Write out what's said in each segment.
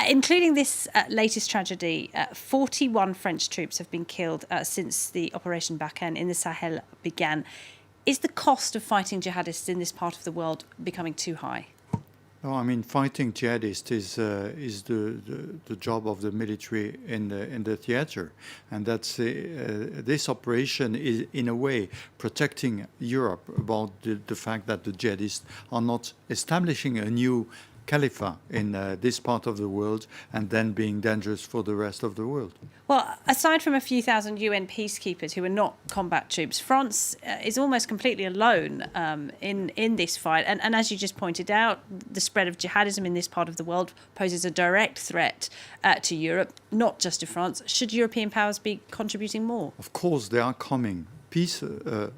Including this latest tragedy, 41 French troops have been killed since the Operation Barkhane in the Sahel began. Is the cost of fighting jihadists in this part of the world becoming too high? No, I mean, fighting jihadists is the job of the military in the theater, and that's this operation is in a way protecting Europe about the fact that the jihadists are not establishing a new caliphate in this part of the world and then being dangerous for the rest of the world. Well, aside from a few thousand UN peacekeepers who are not combat troops, France is almost completely alone in this fight. And as you just pointed out, the spread of jihadism in this part of the world poses a direct threat to Europe, not just to France. Should European powers be contributing more? Of course, they are coming. Peace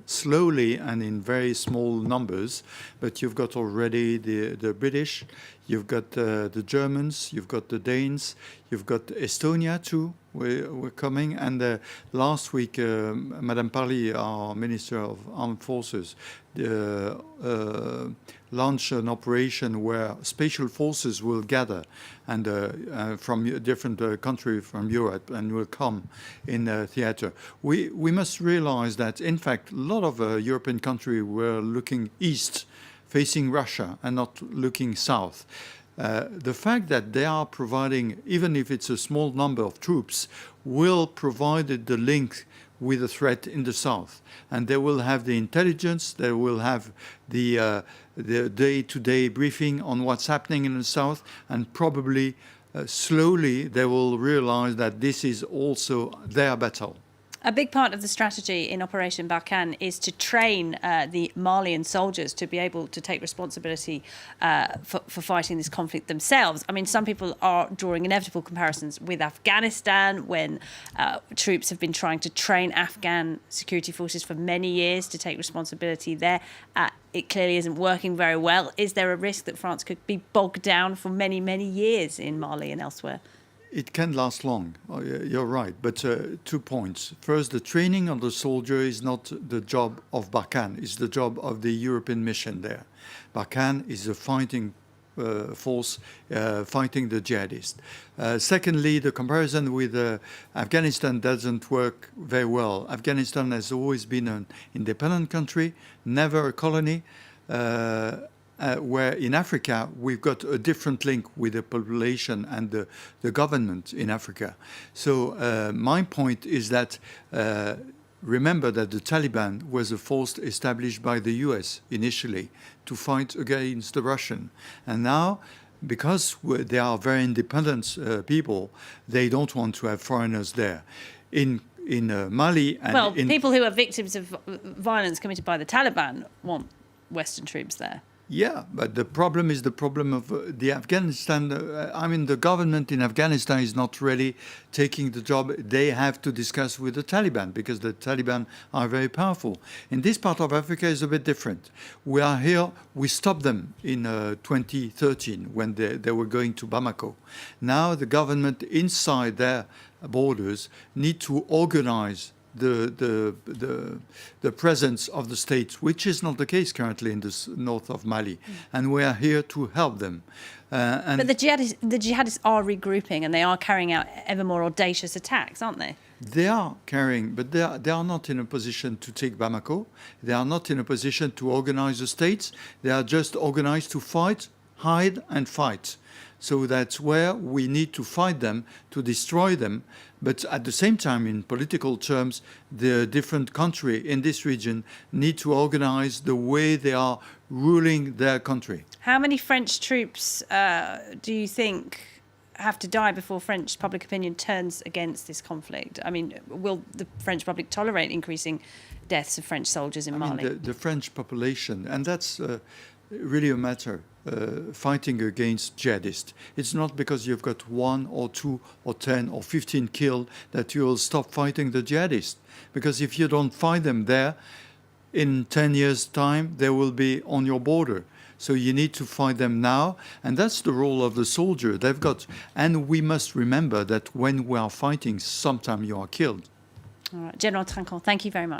slowly and in very small numbers, but you've got already the British, you've got the Germans, you've got the Danes, you've got Estonia too. We're coming, and last week, Madame Parly, our Minister of Armed Forces, launched an operation where special forces will gather and from different countries from Europe and will come in theater. We must realize that, in fact, a lot of European countries were looking east, facing Russia, and not looking south. The fact that they are providing, even if it's a small number of troops, will provide the link with the threat in the south, and they will have the intelligence, they will have the day-to-day briefing on what's happening in the south, and probably slowly they will realize that this is also their battle. A big part of the strategy in Operation Barkhane is to train the Malian soldiers to be able to take responsibility for fighting this conflict themselves. I mean, some people are drawing inevitable comparisons with Afghanistan, when troops have been trying to train Afghan security forces for many years to take responsibility there. It clearly isn't working very well. Is there a risk that France could be bogged down for many, many years in Mali and elsewhere? It can last long, you're right, but 2 points. First, the training of the soldier is not the job of Barkhane, it's the job of the European mission there. Barkhane is a fighting force fighting the jihadists. Secondly, the comparison with Afghanistan doesn't work very well. Afghanistan has always been an independent country, never a colony. Where in Africa we've got a different link with the population and the government in Africa. So my point is that remember that the Taliban was a force established by the US initially to fight against the Russian. And now, because they are very independent people, they don't want to have foreigners there. In Mali and people who are victims of violence committed by the Taliban want Western troops there. Yeah, but the problem is the problem of the Afghanistan. I mean, the government in Afghanistan is not really taking the job. They have to discuss with the Taliban because the Taliban are very powerful. In this part of Africa is a bit different. We are here, we stopped them in 2013 when they were going to Bamako. Now the government inside their borders need to organize the presence of the state, which is not the case currently in the north of Mali, and we are here to help them. But the jihadists are regrouping, and they are carrying out ever more audacious attacks, aren't they? They are carrying, but they are not in a position to take Bamako. They are not in a position to organize the states. They are just organized to fight, hide, and fight. So that's where we need to fight them, to destroy them. But at the same time, in political terms, the different countries in this region need to organize the way they are ruling their country. How many French troops do you think have to die before French public opinion turns against this conflict? I mean, will the French public tolerate increasing deaths of French soldiers in Mali? The French population, and that's really a matter, fighting against jihadists. It's not because you've got 1 or 2 or 10 or 15 killed that you will stop fighting the jihadists. Because if you don't fight them there, in 10 years' time, they will be on your border. So you need to fight them now, and that's the role of the soldier. And we must remember that when we are fighting, sometimes you are killed. All right, General Trinquand, thank you very much.